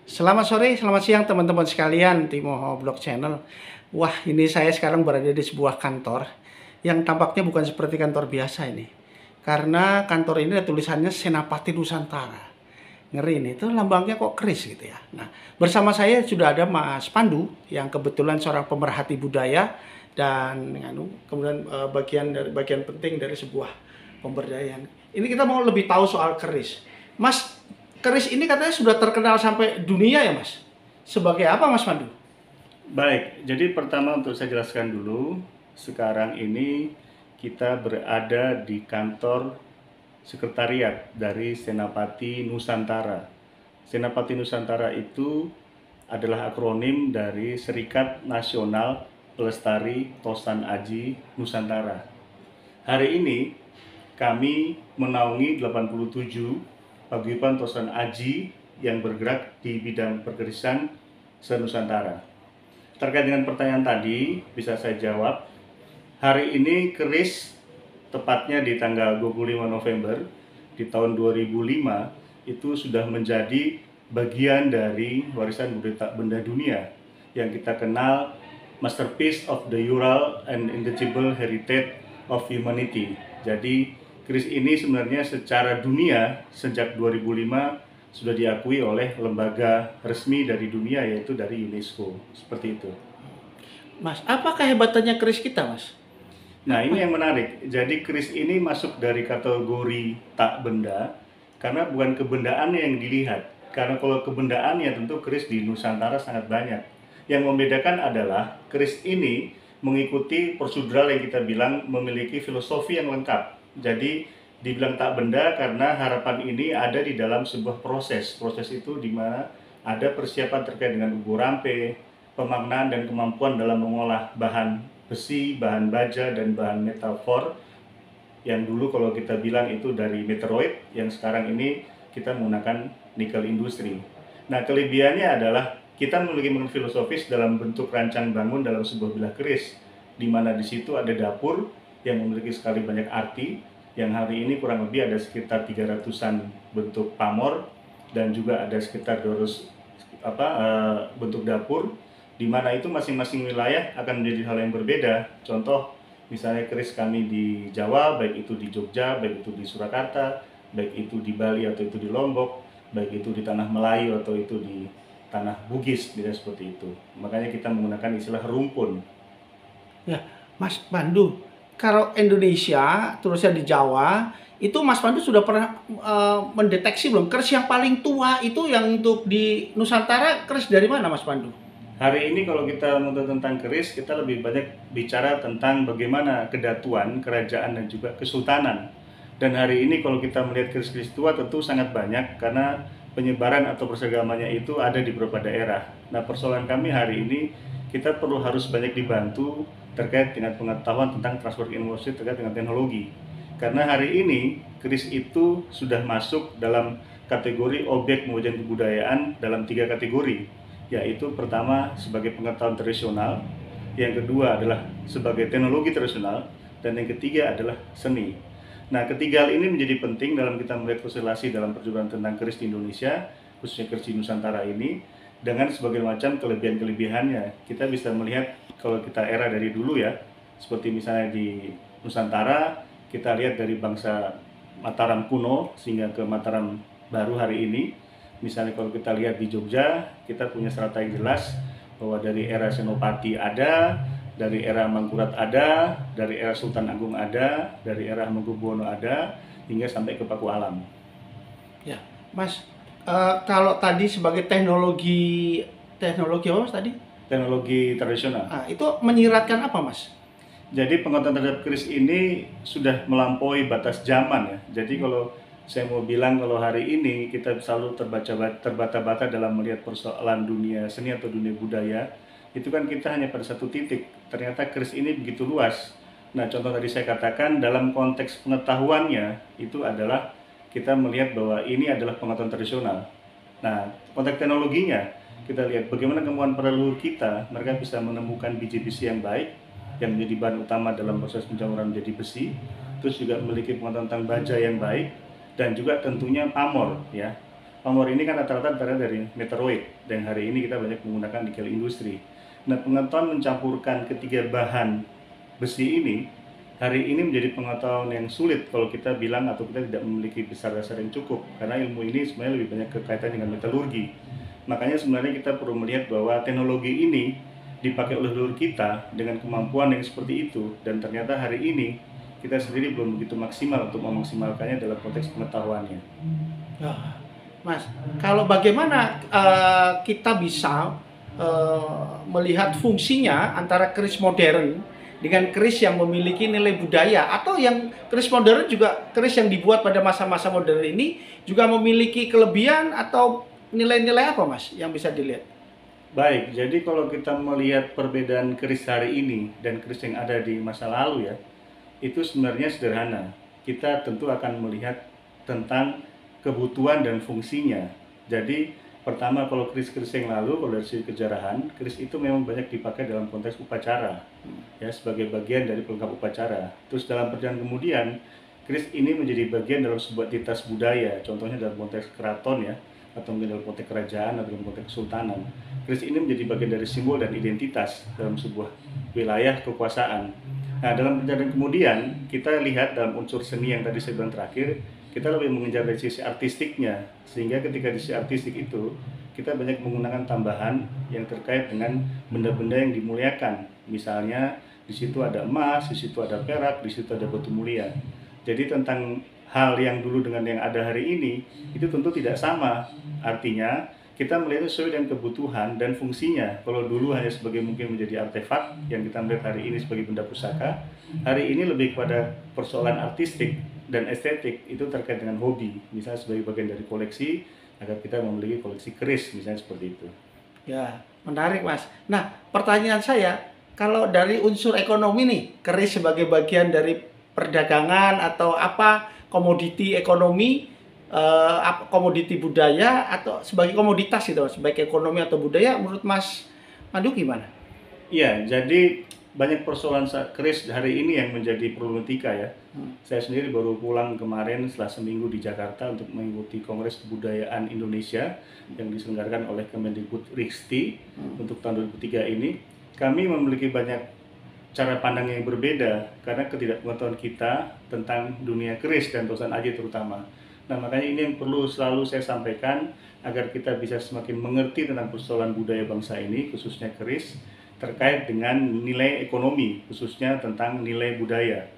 Selamat sore, selamat siang teman-teman sekalian di Moho Blog Channel. Wah, ini saya sekarang berada di sebuah kantor yang tampaknya bukan seperti kantor biasa ini. Karena kantor ini ada tulisannya Senapati Nusantara. Ngeri ini, itu lambangnya kok keris gitu ya. Nah, bersama saya sudah ada Mas Pandu yang kebetulan seorang pemerhati budaya dan kemudian bagian penting dari sebuah pemberdayaan. Ini kita mau lebih tahu soal keris. Mas, keris ini katanya sudah terkenal sampai dunia ya, Mas? Sebagai apa, Mas Pandu? Baik, jadi pertama untuk saya jelaskan dulu, sekarang ini kita berada di kantor sekretariat dari Senapati Nusantara. Senapati Nusantara itu adalah akronim dari Serikat Nasional Pelestari Tosan Aji Nusantara. Hari ini kami menaungi 87 paguyuban Tosan Aji yang bergerak di bidang perkerisan se-Nusantara. Terkait dengan pertanyaan tadi, bisa saya jawab. Hari ini keris, tepatnya di tanggal 25 November di tahun 2005, itu sudah menjadi bagian dari warisan budaya tak benda dunia yang kita kenal Masterpiece of the Ural and Intangible Heritage of Humanity. Jadi keris ini sebenarnya secara dunia sejak 2005 sudah diakui oleh lembaga resmi dari dunia, yaitu dari UNESCO. Seperti itu. Mas, apa kehebatannya keris kita, Mas? Nah, ini yang menarik. Jadi keris ini masuk dari kategori tak benda karena bukan kebendaannya yang dilihat. Karena kalau kebendaannya tentu keris di Nusantara sangat banyak. Yang membedakan adalah keris ini mengikuti prosedural yang kita bilang memiliki filosofi yang lengkap. Jadi dibilang tak benda karena harapan ini ada di dalam sebuah proses. Proses itu di mana ada persiapan terkait dengan ubur rampe, pemaknaan dan kemampuan dalam mengolah bahan besi, bahan baja, dan bahan metafor yang dulu kalau kita bilang itu dari meteoroid, yang sekarang ini kita menggunakan nikel industri. Nah, kelebihannya adalah kita memiliki filosofis dalam bentuk rancang bangun dalam sebuah bilah keris, di mana di situ ada dapur yang memiliki sekali banyak arti, yang hari ini kurang lebih ada sekitar 300-an bentuk pamor, dan juga ada sekitar 200 bentuk dapur, di mana itu masing-masing wilayah akan menjadi hal yang berbeda. Contoh, misalnya keris kami di Jawa, baik itu di Jogja, baik itu di Surakarta, baik itu di Bali atau itu di Lombok, baik itu di tanah Melayu atau itu di tanah Bugis, tidak seperti itu. Makanya kita menggunakan istilah rumpun. Ya, Mas Pandu, kalau Indonesia, terusnya di Jawa, itu Mas Pandu sudah pernah mendeteksi belum keris yang paling tua itu yang untuk di Nusantara keris dari mana, Mas Pandu? Hari ini kalau kita menonton tentang keris, kita lebih banyak bicara tentang bagaimana kedatuan, kerajaan, dan juga kesultanan. Dan hari ini kalau kita melihat keris-keris tua tentu sangat banyak karena penyebaran atau persagamannya itu ada di beberapa daerah. Nah, persoalan kami hari ini, kita perlu harus banyak dibantu terkait dengan pengetahuan tentang transfer informasi terkait dengan teknologi. Karena hari ini keris itu sudah masuk dalam kategori objek mewujudkan kebudayaan dalam 3 kategori, yaitu pertama sebagai pengetahuan tradisional, yang kedua adalah sebagai teknologi tradisional, dan yang ketiga adalah seni. Nah, ketiga hal ini menjadi penting dalam kita melihat konstelasi dalam perjuangan tentang keris di Indonesia, khususnya keris di Nusantara ini, dengan sebagai macam kelebihan-kelebihannya. Kita bisa melihat kalau kita era dari dulu ya, seperti misalnya di Nusantara, kita lihat dari bangsa Mataram kuno sehingga ke Mataram baru hari ini. Misalnya kalau kita lihat di Jogja, kita punya strata yang jelas bahwa dari era Senopati ada, dari era Mangkurat ada, dari era Sultan Agung ada, dari era Hamengkubuwono ada, hingga sampai ke Paku Alam. Ya, Mas, kalau tadi sebagai teknologi apa Mas tadi? Teknologi tradisional. Nah, itu menyiratkan apa, Mas? Jadi pengetahuan terhadap keris ini sudah melampaui batas zaman ya. Jadi kalau saya mau bilang kalau hari ini kita selalu terbata-bata dalam melihat persoalan dunia seni atau dunia budaya, itu kan kita hanya pada satu titik. Ternyata keris ini begitu luas. Nah, contoh tadi saya katakan dalam konteks pengetahuannya itu adalah kita melihat bahwa ini adalah pengetahuan tradisional. Nah, konteks teknologinya kita lihat bagaimana kemampuan para leluhur kita, mereka bisa menemukan biji-biji yang baik yang menjadi bahan utama dalam proses pencamuran menjadi besi, terus juga memiliki pengetahuan tentang baja yang baik, dan juga tentunya pamor ya. Pamor ini kan rata-rata berasal dari meteoroid, dan hari ini kita banyak menggunakan nikel industri. Nah, pengetahuan mencampurkan ketiga bahan besi ini hari ini menjadi pengetahuan yang sulit kalau kita bilang atau kita tidak memiliki dasar-dasar yang cukup, karena ilmu ini sebenarnya lebih banyak berkaitan dengan metalurgi. Makanya sebenarnya kita perlu melihat bahwa teknologi ini dipakai oleh leluhur kita dengan kemampuan yang seperti itu, dan ternyata hari ini kita sendiri belum begitu maksimal untuk memaksimalkannya dalam konteks pengetahuannya. Ah, Mas, kalau bagaimana kita bisa melihat fungsinya antara keris modern dengan keris yang memiliki nilai budaya, atau yang keris modern juga keris yang dibuat pada masa-masa modern ini juga memiliki kelebihan atau nilai-nilai apa, Mas, yang bisa dilihat? Baik, jadi kalau kita melihat perbedaan keris hari ini dan keris yang ada di masa lalu ya, itu sebenarnya sederhana. Kita tentu akan melihat tentang kebutuhan dan fungsinya. Jadi pertama, kalau keris-keris yang lalu, kalau dari segi kejarahan, keris itu memang banyak dipakai dalam konteks upacara, ya, sebagai bagian dari pelengkap upacara. Terus dalam perjalanan kemudian, keris ini menjadi bagian dalam sebuah identitas budaya, contohnya dalam konteks keraton ya, atau mungkin dalam konteks kerajaan atau dalam konteks kesultanan. Keris ini menjadi bagian dari simbol dan identitas dalam sebuah wilayah kekuasaan. Nah, dalam perjalanan kemudian, kita lihat dalam unsur seni yang tadi saya bilang terakhir, kita lebih mengejar dari sisi artistiknya, sehingga ketika di sisi artistik itu, kita banyak menggunakan tambahan yang terkait dengan benda-benda yang dimuliakan. Misalnya, di situ ada emas, di situ ada perak, di situ ada batu mulia. Jadi tentang hal yang dulu dengan yang ada hari ini, itu tentu tidak sama. Artinya, kita melihat sesuai dengan kebutuhan dan fungsinya. Kalau dulu hanya sebagai mungkin menjadi artefak yang kita melihat hari ini sebagai benda pusaka, hari ini lebih kepada persoalan artistik dan estetik, itu terkait dengan hobi, misalnya sebagai bagian dari koleksi, agar kita memiliki koleksi keris, misalnya seperti itu. Ya, menarik, Mas. Nah, pertanyaan saya, kalau dari unsur ekonomi nih, keris sebagai bagian dari perdagangan atau apa, komoditi ekonomi, komoditi budaya, atau sebagai komoditas itu, sebagai ekonomi atau budaya, menurut Mas Pandu gimana? Iya, jadi banyak persoalan keris hari ini yang menjadi problematika ya. Saya sendiri baru pulang kemarin setelah seminggu di Jakarta untuk mengikuti Kongres Kebudayaan Indonesia yang diselenggarakan oleh Kemendikbudristek untuk tahun 2003 ini. Kami memiliki banyak cara pandang yang berbeda karena ketidakpengetahuan kita tentang dunia keris dan tosan aji terutama. Nah, makanya ini yang perlu selalu saya sampaikan agar kita bisa semakin mengerti tentang persoalan budaya bangsa ini, khususnya keris, terkait dengan nilai ekonomi, khususnya tentang nilai budaya.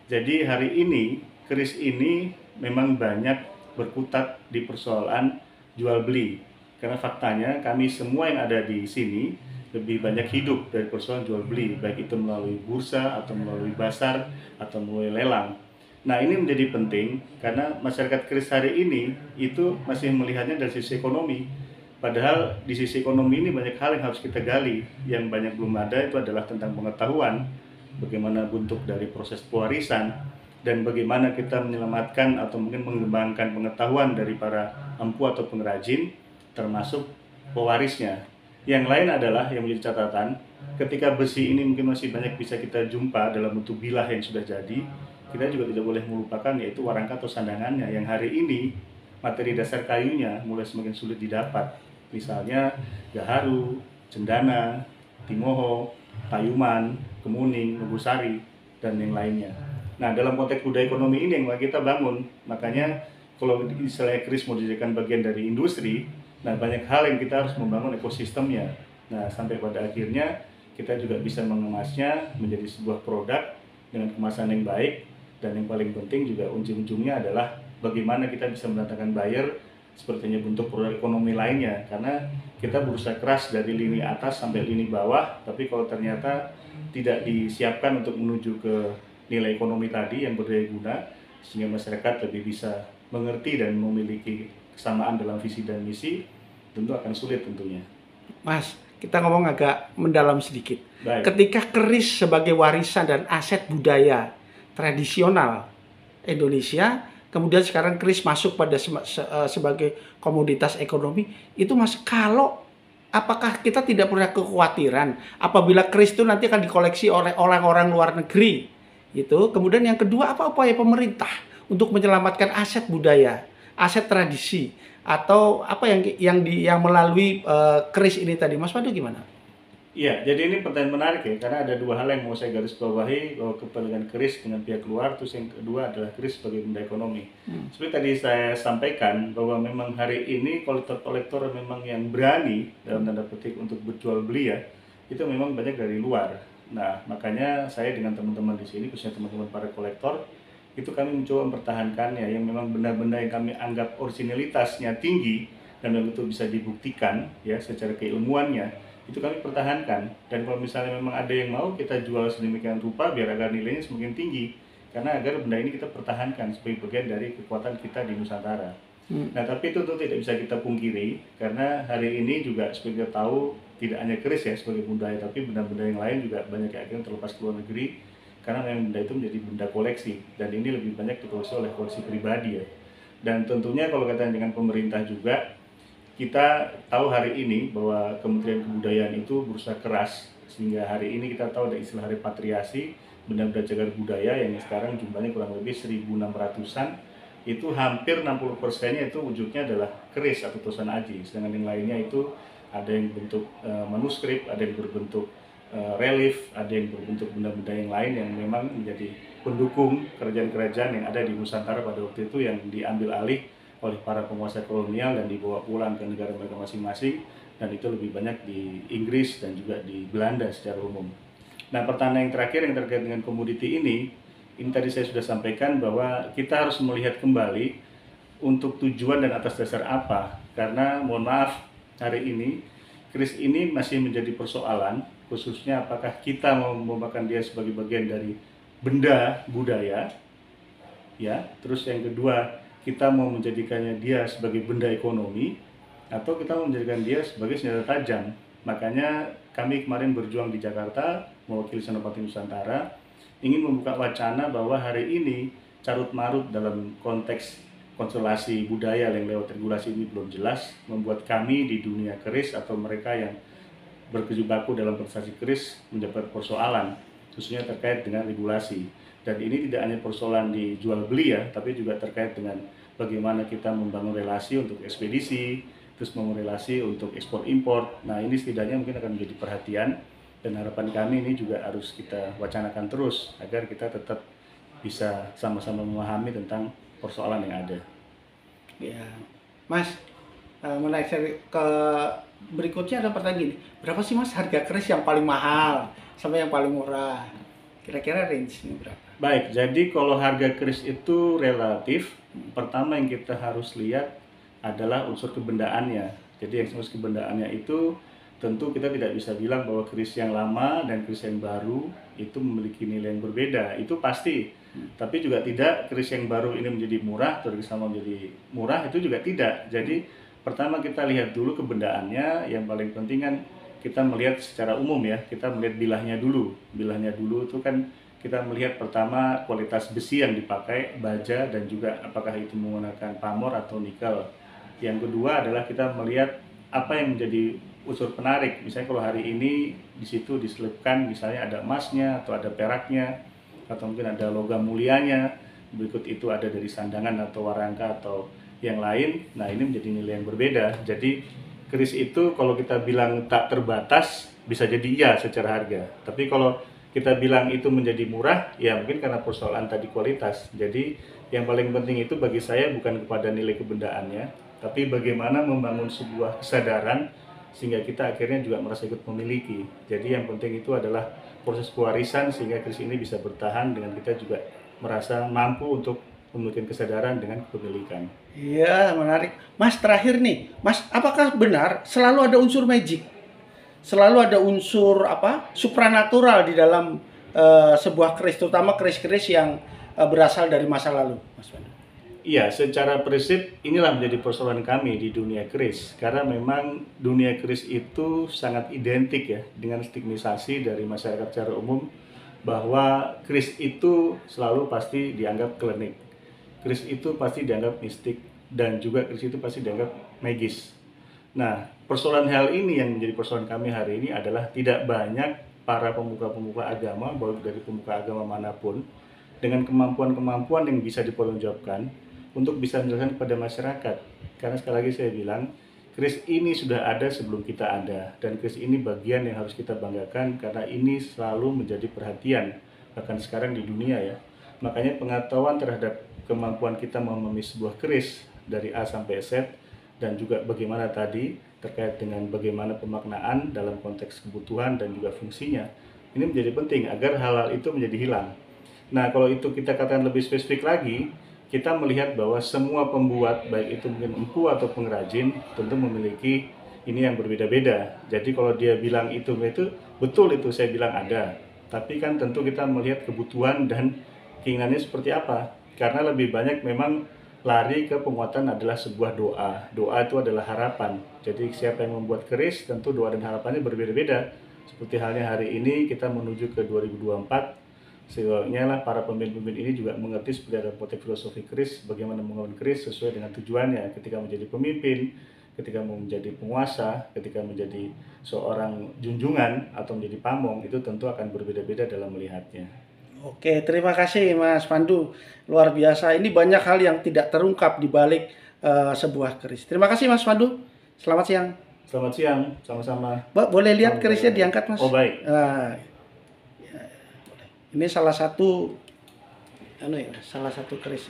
Jadi hari ini, keris ini memang banyak berkutat di persoalan jual beli. Karena faktanya kami semua yang ada di sini lebih banyak hidup dari persoalan jual beli, baik itu melalui bursa, atau melalui pasar, atau melalui lelang. Nah, ini menjadi penting karena masyarakat keris hari ini itu masih melihatnya dari sisi ekonomi. Padahal di sisi ekonomi ini banyak hal yang harus kita gali. Yang banyak belum ada itu adalah tentang pengetahuan, bagaimana bentuk dari proses pewarisan, dan bagaimana kita menyelamatkan atau mungkin mengembangkan pengetahuan dari para empu atau pengrajin, termasuk pewarisnya. Yang lain adalah yang menjadi catatan, ketika besi ini mungkin masih banyak bisa kita jumpa dalam bentuk bilah yang sudah jadi, kita juga tidak boleh melupakan yaitu warangka atau sandangannya, yang hari ini materi dasar kayunya mulai semakin sulit didapat. Misalnya gaharu, cendana, timoho, payuman, kemuning, nogosari, dan yang lainnya. Nah, dalam konteks budaya ekonomi ini yang kita bangun, makanya kalau misalnya keris mau dijadikan bagian dari industri, nah banyak hal yang kita harus membangun ekosistemnya. Nah, sampai pada akhirnya kita juga bisa mengemasnya menjadi sebuah produk dengan kemasan yang baik, dan yang paling penting juga ujung-ujungnya adalah bagaimana kita bisa mendatangkan buyer sepertinya bentuk produk ekonomi lainnya, karena kita berusaha keras dari lini atas sampai lini bawah, tapi kalau ternyata tidak disiapkan untuk menuju ke nilai ekonomi tadi yang berdaya guna, sehingga masyarakat lebih bisa mengerti dan memiliki kesamaan dalam visi dan misi, tentu akan sulit tentunya. Mas, kita ngomong agak mendalam sedikit. Baik. Ketika keris sebagai warisan dan aset budaya tradisional Indonesia, kemudian sekarang keris masuk pada sebagai komoditas ekonomi, itu Mas, kalau apakah kita tidak punya kekhawatiran apabila keris itu nanti akan dikoleksi oleh orang-orang luar negeri? Itu. Kemudian yang kedua, apa upaya pemerintah untuk menyelamatkan aset budaya, aset tradisi, atau apa yang melalui keris ini tadi, Mas Pandu gimana? Iya, jadi ini pertanyaan menarik ya, karena ada dua hal yang mau saya garis bawahi, bahwa kepentingan keris dengan pihak luar, terus yang kedua adalah keris sebagai benda ekonomi. Seperti tadi saya sampaikan, bahwa memang hari ini kolektor-kolektor memang yang berani, dalam tanda petik, untuk berjual beli ya, itu memang banyak dari luar. Nah, makanya saya dengan teman-teman di sini, khususnya teman-teman para kolektor, itu kami mencoba mempertahankannya, yang memang benda-benda yang kami anggap originalitasnya tinggi, dan memang itu bisa dibuktikan ya secara keilmuannya, itu kami pertahankan. Dan kalau misalnya memang ada yang mau, kita jual sedemikian rupa biar agar nilainya semakin tinggi, karena agar benda ini kita pertahankan sebagai bagian dari kekuatan kita di Nusantara. Nah, tapi itu tentu tidak bisa kita pungkiri, karena hari ini juga seperti kita tahu, tidak hanya keris ya sebagai budaya, tapi benda-benda yang lain juga banyak yang akhirnya terlepas ke luar negeri, karena memang benda itu menjadi benda koleksi, dan ini lebih banyak dikoleksi oleh koleksi pribadi ya. Dan tentunya kalau kaitan dengan pemerintah juga, kita tahu hari ini bahwa Kementerian Kebudayaan itu berusaha keras, sehingga hari ini kita tahu ada istilah repatriasi benda-benda cagar budaya yang sekarang jumlahnya kurang lebih 1.600-an, itu hampir 60%-nya itu wujudnya adalah keris atau tulisan aji, sedangkan yang lainnya itu ada yang bentuk manuskrip, ada yang berbentuk relief, ada yang berbentuk benda-benda yang lain yang memang menjadi pendukung kerajaan-kerajaan yang ada di Nusantara pada waktu itu, yang diambil alih oleh para penguasa kolonial dan dibawa pulang ke negara mereka masing-masing, dan itu lebih banyak di Inggris dan juga di Belanda secara umum. Nah, pertanyaan yang terakhir yang terkait dengan komoditi ini tadi saya sudah sampaikan bahwa kita harus melihat kembali untuk tujuan dan atas dasar apa, karena mohon maaf, hari ini keris ini masih menjadi persoalan, khususnya apakah kita mau memakan dia sebagai bagian dari benda budaya ya, terus yang kedua, kita mau menjadikannya dia sebagai benda ekonomi, atau kita mau menjadikan dia sebagai senjata tajam. Makanya kami kemarin berjuang di Jakarta, mewakili Senopati Nusantara, ingin membuka wacana bahwa hari ini carut marut dalam konteks konstelasi budaya yang lewat regulasi ini belum jelas, membuat kami di dunia keris atau mereka yang berkejibaku dalam prestasi keris mendapat persoalan, khususnya terkait dengan regulasi. Dan ini tidak hanya persoalan di jual beli ya, tapi juga terkait dengan bagaimana kita membangun relasi untuk ekspedisi, terus membangun relasi untuk ekspor impor. Nah, ini setidaknya mungkin akan menjadi perhatian, dan harapan kami ini juga harus kita wacanakan terus agar kita tetap bisa sama-sama memahami tentang persoalan yang ada. Ya, Mas, menarik ke berikutnya ada pertanyaan gini, berapa sih Mas harga keris yang paling mahal sampai yang paling murah? Kira-kira range-nya berapa? Baik, jadi kalau harga keris itu relatif, pertama yang kita harus lihat adalah unsur kebendaannya. Jadi yang unsur kebendaannya itu tentu kita tidak bisa bilang bahwa keris yang lama dan keris yang baru itu memiliki nilai yang berbeda, itu pasti. Tapi juga tidak keris yang baru ini menjadi murah atau sama menjadi murah, itu juga tidak. Jadi pertama kita lihat dulu kebendaannya, yang paling penting kan kita melihat secara umum ya, kita melihat bilahnya dulu. Bilahnya dulu itu kan kita melihat pertama kualitas besi yang dipakai, baja, dan juga apakah itu menggunakan pamor atau nikel. Yang kedua adalah kita melihat apa yang menjadi unsur penarik. Misalnya kalau hari ini di situ diselipkan misalnya ada emasnya atau ada peraknya atau mungkin ada logam mulianya. Berikut itu ada dari sandangan atau warangka atau yang lain. Nah, ini menjadi nilai yang berbeda. Jadi keris itu kalau kita bilang tak terbatas bisa jadi iya secara harga. Tapi kalau kita bilang itu menjadi murah, ya mungkin karena persoalan tadi kualitas. Jadi yang paling penting itu bagi saya bukan kepada nilai kebendaannya, tapi bagaimana membangun sebuah kesadaran sehingga kita akhirnya juga merasa ikut memiliki. Jadi yang penting itu adalah proses pewarisan sehingga keris ini bisa bertahan dengan kita juga merasa mampu untuk memiliki kesadaran dengan kepemilikan. Iya, menarik. Mas, terakhir nih, Mas, apakah benar selalu ada unsur magic? Selalu ada unsur supranatural di dalam sebuah keris, terutama keris-keris yang berasal dari masa lalu, Mas Pandu? Iya, secara prinsip inilah menjadi persoalan kami di dunia keris, karena memang dunia keris itu sangat identik ya dengan stigmatisasi dari masyarakat secara umum bahwa keris itu selalu pasti dianggap klinik, keris itu pasti dianggap mistik, dan juga keris itu pasti dianggap magis. Nah, persoalan hal ini yang menjadi persoalan kami hari ini adalah tidak banyak para pemuka-pemuka agama, baik dari pemuka agama manapun, dengan kemampuan-kemampuan yang bisa dipertanggungjawabkan, untuk bisa menjelaskan kepada masyarakat. Karena sekali lagi saya bilang, kris ini sudah ada sebelum kita ada, dan kris ini bagian yang harus kita banggakan karena ini selalu menjadi perhatian bahkan sekarang di dunia ya. Makanya pengetahuan terhadap kemampuan kita memahami sebuah kris dari A sampai Z, dan juga bagaimana tadi terkait dengan bagaimana pemaknaan dalam konteks kebutuhan dan juga fungsinya, ini menjadi penting agar hal-hal itu menjadi hilang. Nah, kalau itu kita katakan lebih spesifik lagi, kita melihat bahwa semua pembuat, baik itu mungkin empu atau pengrajin, tentu memiliki ini yang berbeda-beda. Jadi kalau dia bilang itu betul, itu saya bilang ada. Tapi kan tentu kita melihat kebutuhan dan keinginannya seperti apa. Karena lebih banyak memang lari ke penguatan adalah sebuah doa. Doa itu adalah harapan. Jadi siapa yang membuat keris, tentu doa dan harapannya berbeda-beda. Seperti halnya hari ini kita menuju ke 2024, sehingga lah para pemimpin-pemimpin ini juga mengerti seperti ada konteks filosofi keris, bagaimana membangun keris sesuai dengan tujuannya ketika menjadi pemimpin, ketika menjadi penguasa, ketika menjadi seorang junjungan atau menjadi pamong, itu tentu akan berbeda-beda dalam melihatnya. Oke, terima kasih Mas Pandu. Luar biasa. Ini banyak hal yang tidak terungkap di balik sebuah keris. Terima kasih Mas Pandu. Selamat siang. Selamat siang, sama-sama. Boleh lihat kerisnya diangkat Mas? Oh baik. Ini salah satu salah satu keris.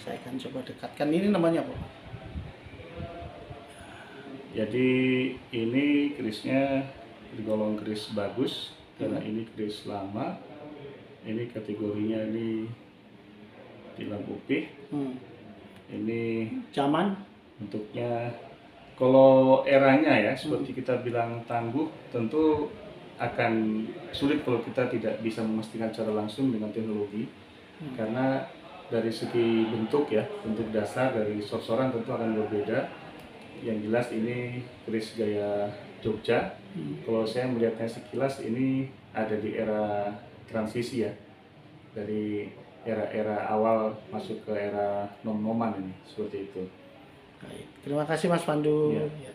Saya akan coba dekatkan. Ini namanya apa? Jadi ini kerisnya tergolong keris bagus karena ini keris lama. Ini kategorinya ini tilam putih. Ini Zaman bentuknya, kalau eranya ya seperti kita bilang tangguh, tentu akan sulit kalau kita tidak bisa memastikan secara langsung dengan teknologi. Karena dari segi bentuk ya, bentuk dasar dari sor-soran tentu akan berbeda. Yang jelas ini keris gaya Jogja. Kalau saya melihatnya sekilas ini ada di era transisi ya, dari era-era awal masuk ke era nom-noman ini, seperti itu. Terima kasih Mas Pandu. Ya. Ya.